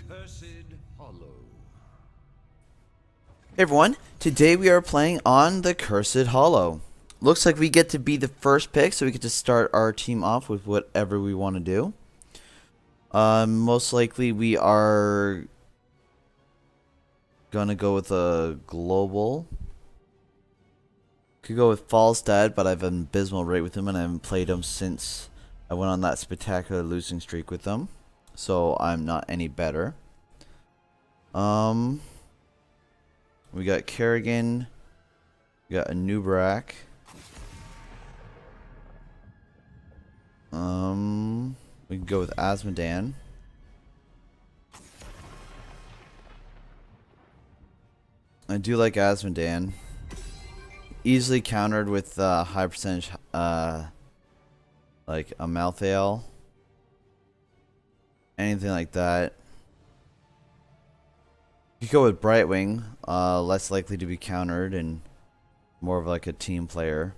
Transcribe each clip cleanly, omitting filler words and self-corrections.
Hey everyone, today we are playing on the Cursed Hollow. Looks like we get to be the first pick, so we get to start our team off with whatever we want to do. Most likely we are gonna go with a global. Could go with Falstad, but I have an abysmal rate with him and I haven't played him since I went on that spectacular losing streak with them. So I'm not any better. We got Kerrigan. We got a Nubrak. We can go with Azmodan. I do like Azmodan. Easily countered with high percentage, like a Malthael. Anything like that. You could go with Brightwing, less likely to be countered and more of like a team player.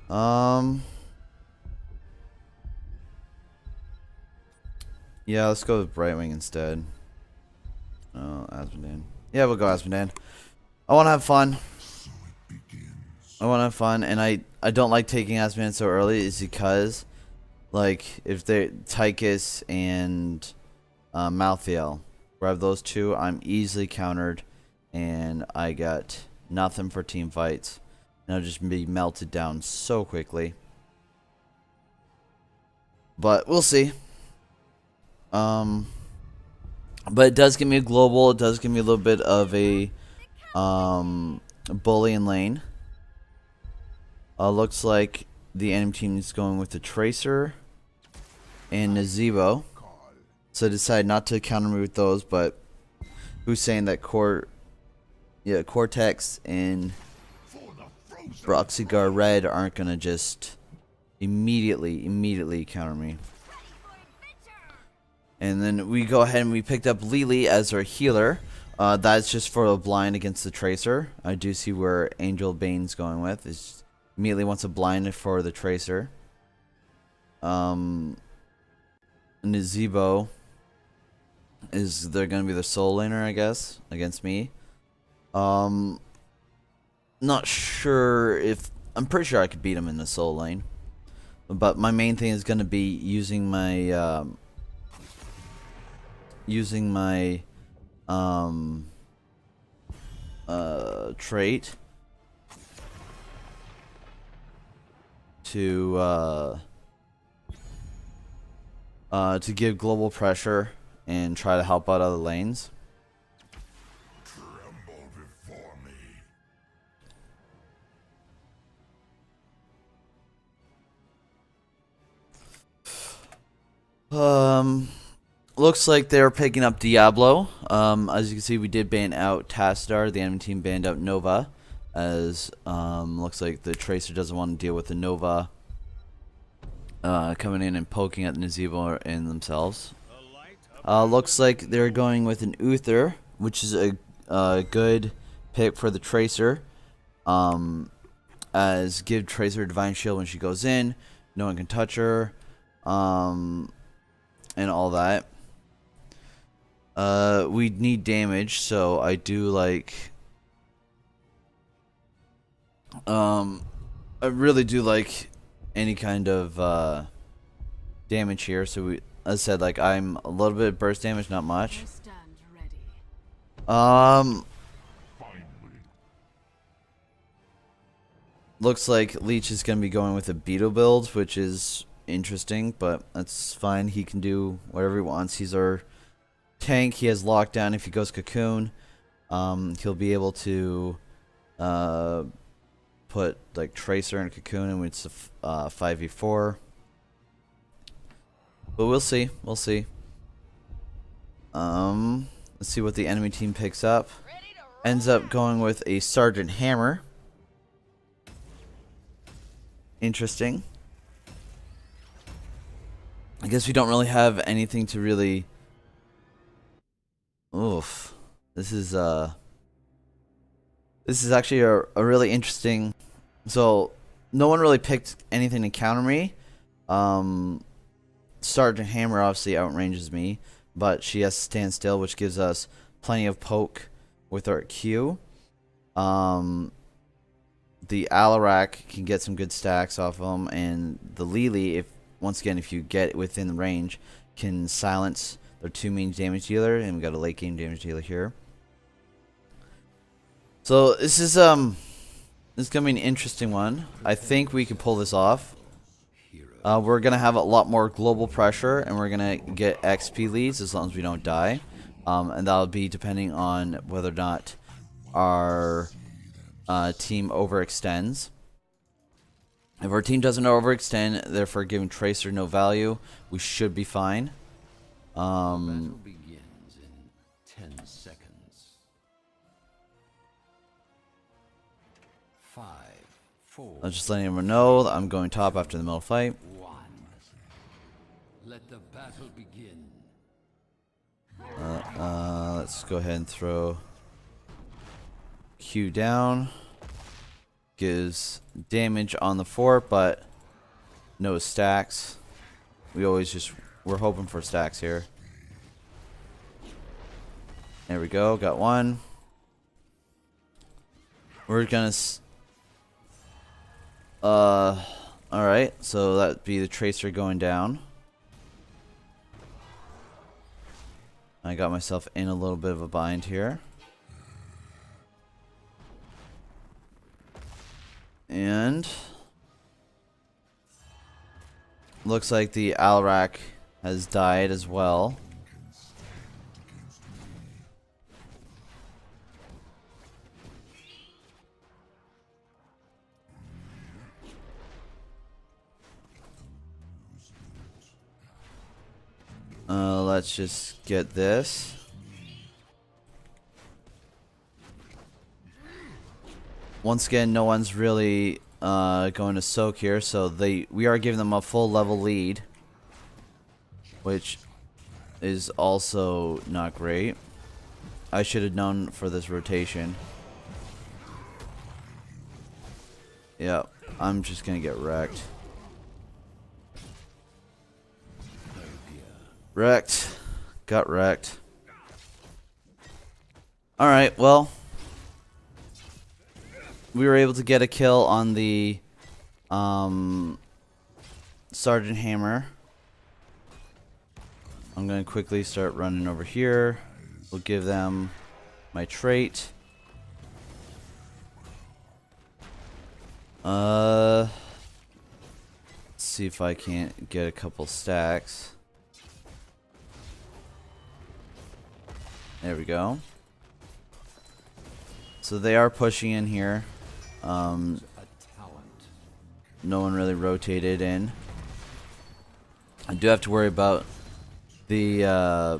Yeah, let's go with Brightwing instead. Oh, Azmodan. Yeah, we'll go Azmodan. I want to have fun. And I don't like taking Azmodan so early is because, like, if they Tychus and Malthael, grab those two, I'm easily countered, and I got nothing for team fights, and I'll just be melted down so quickly. But we'll see. But it does give me a global. It does give me a little bit of a bully in lane. Looks like the enemy team is going with the Tracer and Nazebo. So I decided not to counter me with those, but who's saying that Cortex and Broxigar Red aren't gonna just immediately counter me. And then we go ahead and we picked up Lily as our healer. That's just for a blind against the Tracer. I do see where Angel Bane's going with. Is immediately wants a blind for the Tracer. Nazebo is they're gonna be the soul laner, I guess, against me. Not sure if I'm pretty sure I could beat him in the soul lane. But my main thing is gonna be using my trait to give global pressure and try to help out other lanes. Tremble before me. Looks like they're picking up Diablo. As you can see, we did ban out Tastar. The enemy team banned out Nova, as looks like the Tracer doesn't want to deal with the Nova coming in and poking at Nazebo and themselves. Looks like they're going with an Uther, which is a good pick for the Tracer. As give Tracer a Divine Shield when she goes in, no one can touch her, and all that. We need damage, so I do like. I really do like any kind of damage here. So we, as I said, like I'm a little bit of burst damage, not much. Looks like Leech is gonna be going with a Beetle build, which is interesting, but that's fine. He can do whatever he wants. He's our tank. He has lockdown. If he goes Cocoon, he'll be able to put like Tracer and Cocoon, and it's a 5v4. But we'll see. We'll see. Let's see what the enemy team picks up. Ends up going with a Sergeant Hammer. Interesting. I guess we don't really have anything to really. Oof. This is actually a really interesting. So no one really picked anything to counter me. Sergeant Hammer obviously outranges me, but she has to stand still, which gives us plenty of poke with our Q. The Alarak can get some good stacks off of them, and the Lily, once again, if you get within the range, can silence their 2 main damage dealer, and we got a late game damage dealer here. So this is gonna be an interesting one. I think we can pull this off. We're gonna have a lot more global pressure, and we're gonna get XP leads as long as we don't die, and that'll be depending on whether or not our team overextends. If our team doesn't overextend, therefore giving Tracer no value, we should be fine. Battle begins in 10 seconds. 5, 4. I'm just letting everyone know that I'm going top after the middle fight. 1. Let the battle begin. Let's go ahead and throw Q down. Gives damage on the fort, but no stacks. We're hoping for stacks here. There we go, got one. We're gonna alright, so that'd be the Tracer going down. I got myself in a little bit of a bind here. And looks like the Alarak has died as well. Let's just get this. Once again, no one's really going to soak here, so we are giving them a full level lead, which is also not great. I should have known for this rotation. Yeah, I'm just gonna get wrecked. Wrecked. Got wrecked. Alright, well, we were able to get a kill on the Sergeant Hammer. I'm going to quickly start running over here. We'll give them my trait. Let's see if I can't get a couple stacks. There we go. So they are pushing in here. No one really rotated in. I do have to worry about the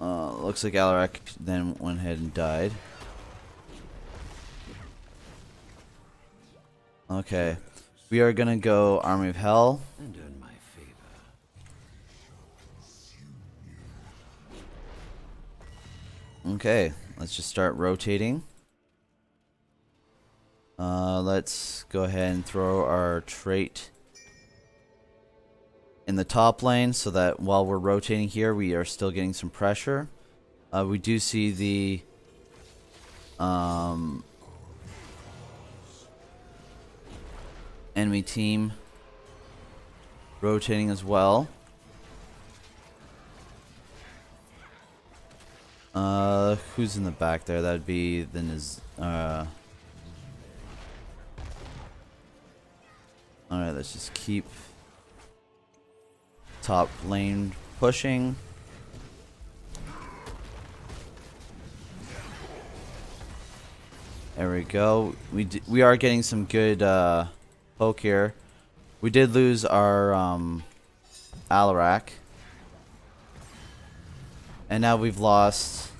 looks like Alarak then went ahead and died. Okay. We are gonna go Army of Hell. And earn my favor. Okay, let's just start rotating. Let's go ahead and throw our trait in the top lane so that while we're rotating here, we are still getting some pressure. We do see the enemy team rotating as well. Who's in the back there? That'd be the Alright, let's just keep top lane pushing. There we go. We are getting some good poke here. We did lose our Alarak. And now we've lost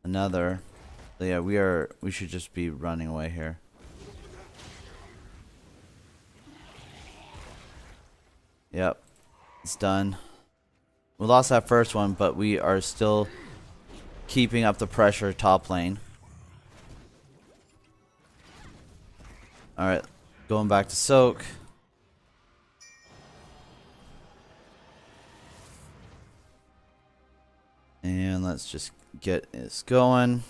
another. So yeah, we should just be running away here. Yep. It's done. We lost that first one, but we are still keeping up the pressure top lane. Alright, going back to soak. And let's just get this going.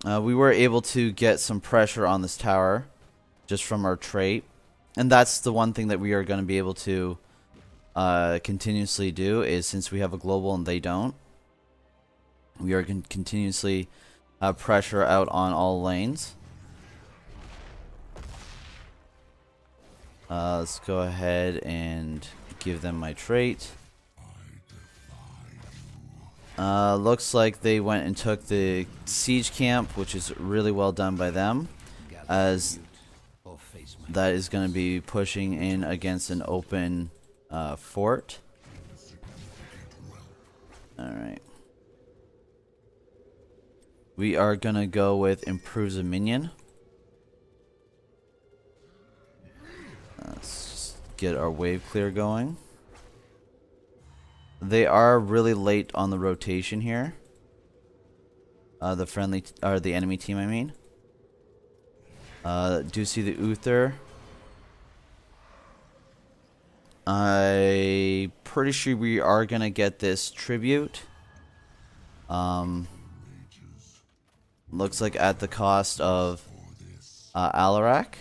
We were able to get some pressure on this tower just from our trait. And that's the one thing that we are going to be able to continuously do, is since we have a global and they don't, we are going to continuously pressure out on all lanes. Let's go ahead and give them my trait. Looks like they went and took the siege camp, which is really well done by them, as that is going to be pushing in against an open fort. Alright. We are going to go with improves a minion. Let's just get our wave clear going. They are really late on the rotation here. The friendly or the enemy team, I mean. Do see the Uther. I'm pretty sure we are gonna get this tribute. Looks like at the cost of Alarak,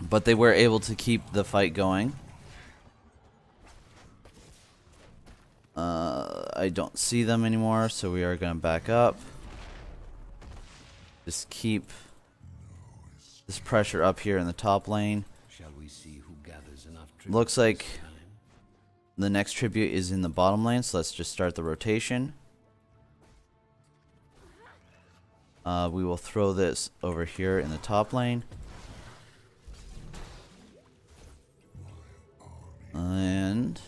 but they were able to keep the fight going. I don't see them anymore, so we are gonna back up. Just keep this pressure up here in the top lane. Shall we see who gathers enough Looks like this time? the next tribute is in the bottom lane, so let's just start the rotation. We will throw this over here in the top lane. And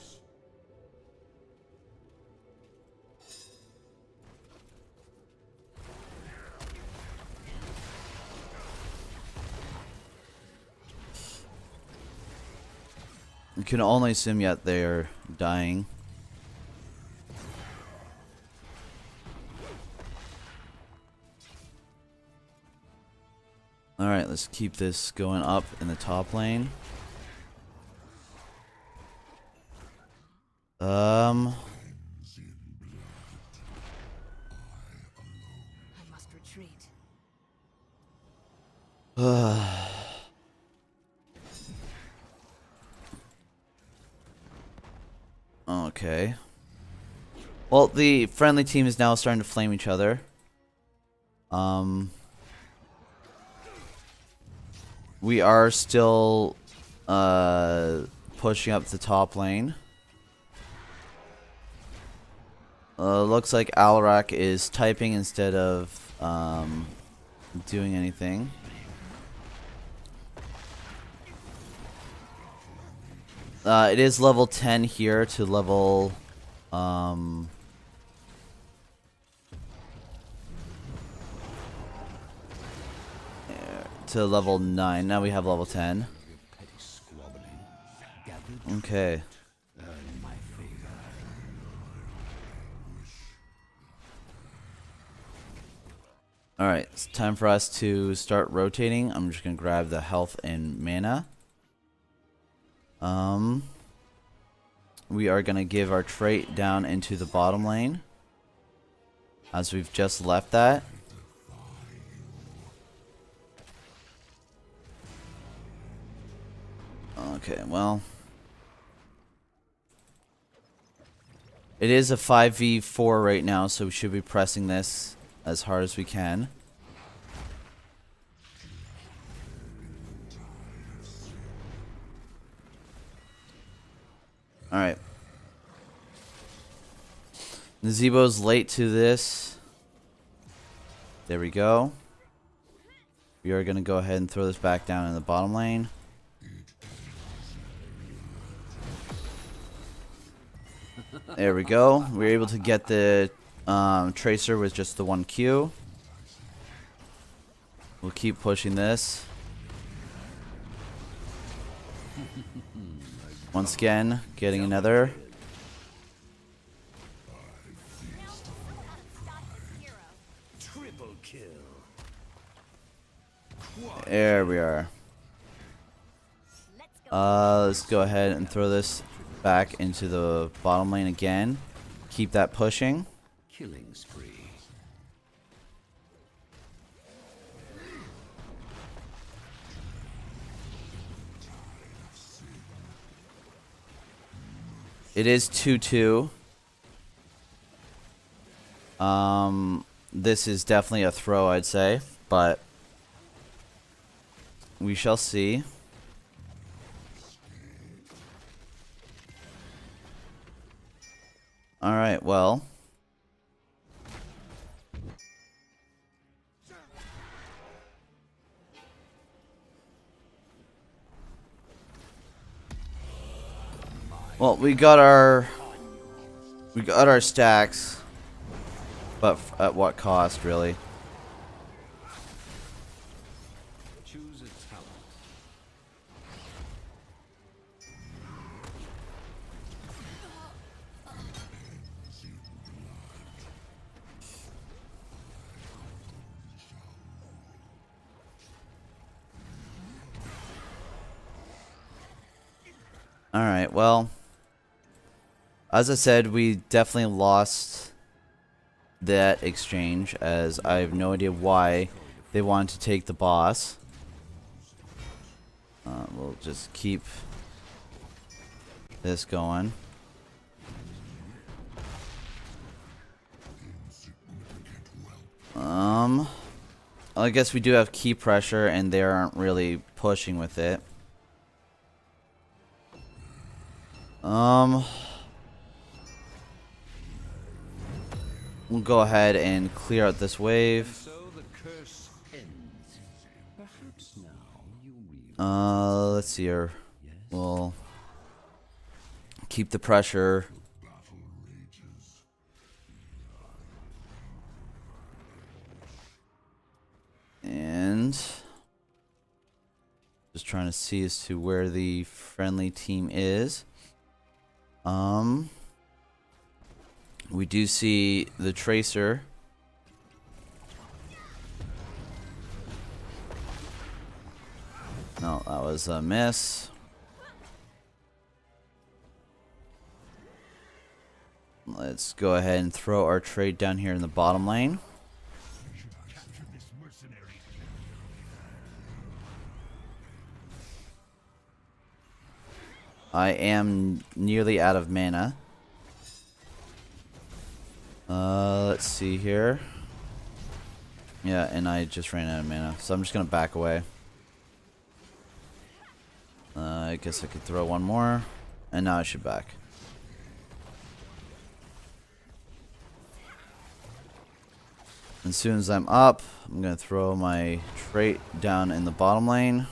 you can only assume yet they're dying. Alright, let's keep this going up in the top lane. I must retreat. Okay. Well, the friendly team is now starting to flame each other. We are still pushing up the top lane. Looks like Alarak is typing instead of doing anything. It is level 10 here to level to level 9. Now we have level 10. Okay. Alright, it's time for us to start rotating. I'm just gonna grab the health and mana. We are gonna give our trait down into the bottom lane, as we've just left that. Okay, well, it is a 5v4 right now, so we should be pressing this as hard as we can. Alright. Nazebo's late to this. There we go. We are going to go ahead and throw this back down in the bottom lane. There we go. We were able to get the Tracer with just the 1Q. We'll keep pushing this. Once again, getting another. There we are. Let's go ahead and throw this back into the bottom lane again. Keep that pushing. killing spree. It is 2-2. This is definitely a throw, I'd say, but we shall see. All right, well. Well, we got our stacks, but at what cost, really? Choose a talent. All right, well, as I said, we definitely lost that exchange, as I have no idea why they wanted to take the boss. We'll just keep this going. I guess we do have key pressure, and they aren't really pushing with it. We'll go ahead and clear out this wave. So the curse ends. Perhaps now you realize. Let's see here. We'll keep the pressure. And just trying to see as to where the friendly team is. We do see the Tracer. No, that was a miss. Let's go ahead and throw our trade down here in the bottom lane. I am nearly out of mana. Let's see here. Yeah, and I just ran out of mana, so I'm just gonna back away. I guess I could throw one more, and now I should back. As soon as I'm up, I'm gonna throw my trait down in the bottom lane.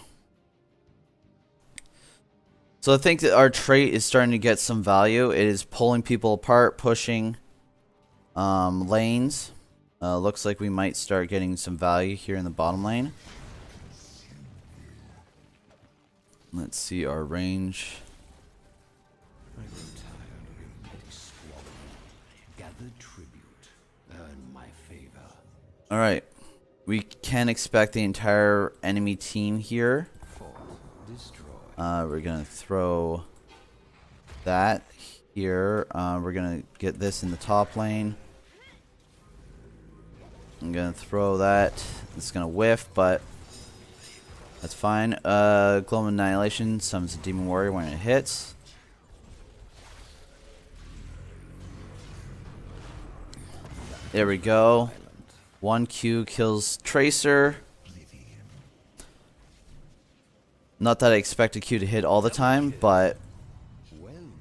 So I think that our trait is starting to get some value. It is pulling people apart, pushing lanes. Looks like we might start getting some value here in the bottom lane. Let's see our range. I grow tired of your petty squabbling. Gather tribute. Earn my favor. Alright. We can expect the entire enemy team here. Fort destroy. We're gonna throw that here. We're gonna get this in the top lane. I'm gonna throw that. It's gonna whiff, but that's fine. Global Annihilation summons a Demon Warrior when it hits. There we go. 1Q kills Tracer. Not that I expect a Q to hit all the time, but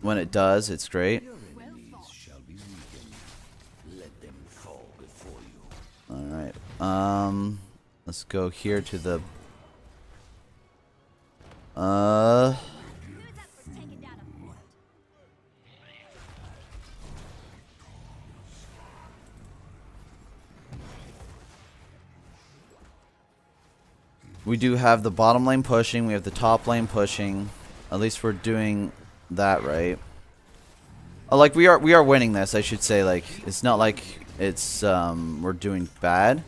when it does, it's great. Your enemies shall be weakened. Let them fall before you. Alright. Let's go here to the we do have the bottom lane pushing, we have the top lane pushing. At least we're doing that right. Oh, like we are winning this, I should say. Like it's not like it's we're doing bad.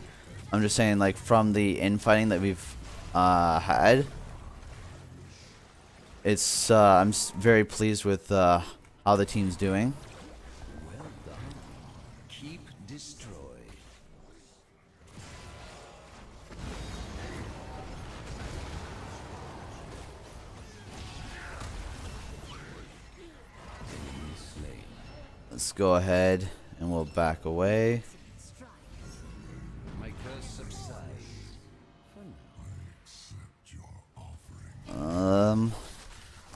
I'm just saying, like, from the infighting that we've had, it's I'm very pleased with how the team's doing. Well done. Keep Let's go ahead and we'll back away. My curse subsides. For now.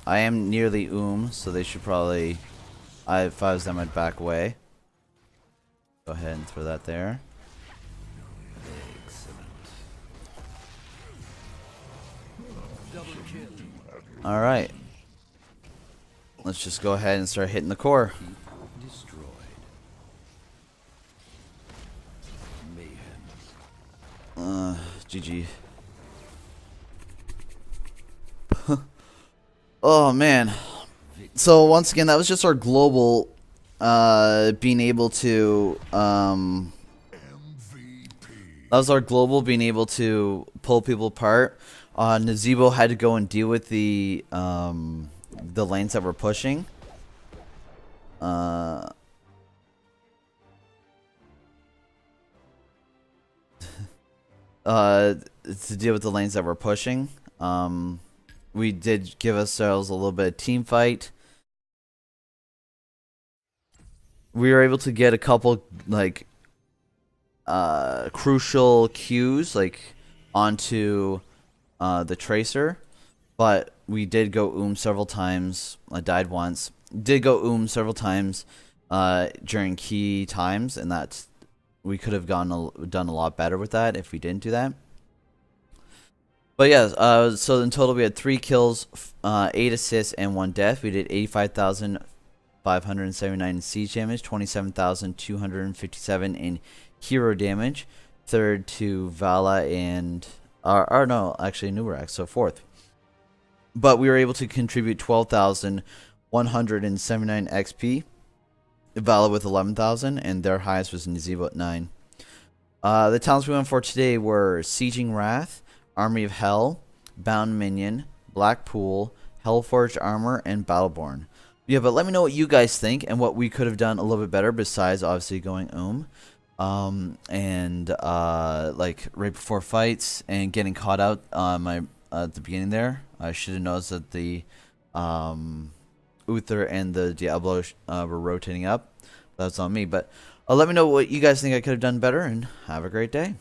I am nearly so they should probably. If I was them, I'd back away. Go ahead and throw that there. Excellent. All right. Let's just go ahead and start hitting the core. Destroyed. Mayhem. GG. Oh man. So once again, that was just our global being able to that was our global being able to pull people apart. Nazebo had to go and deal with the lanes that were pushing. To deal with the lanes that were pushing. We did give ourselves a little bit of team fight. We were able to get a couple like crucial cues like onto the tracer, but we did go several times. I died once. Did go several times during key times, and that's we could have done a lot better with that if we didn't do that. But yeah, so in total we had 3 kills, 8 assists, and 1 death. We did 85,579 in siege damage, 27,257 in hero damage. Third to Vala and no, actually Nubarak, so fourth. But we were able to contribute 12,179 XP. Vala with 11,000, and their highest was Nazebo at 9. The talents we went for today were Sieging Wrath, Army of Hell, Bound Minion, Black Pool, Hellforged Armor, and Battleborn. Yeah, but let me know what you guys think and what we could have done a little bit better besides obviously going and like right before fights and getting caught out at the beginning there. I should have noticed that the Uther and the Diablo were rotating up. That's on me, but let me know what you guys think I could have done better, and have a great day.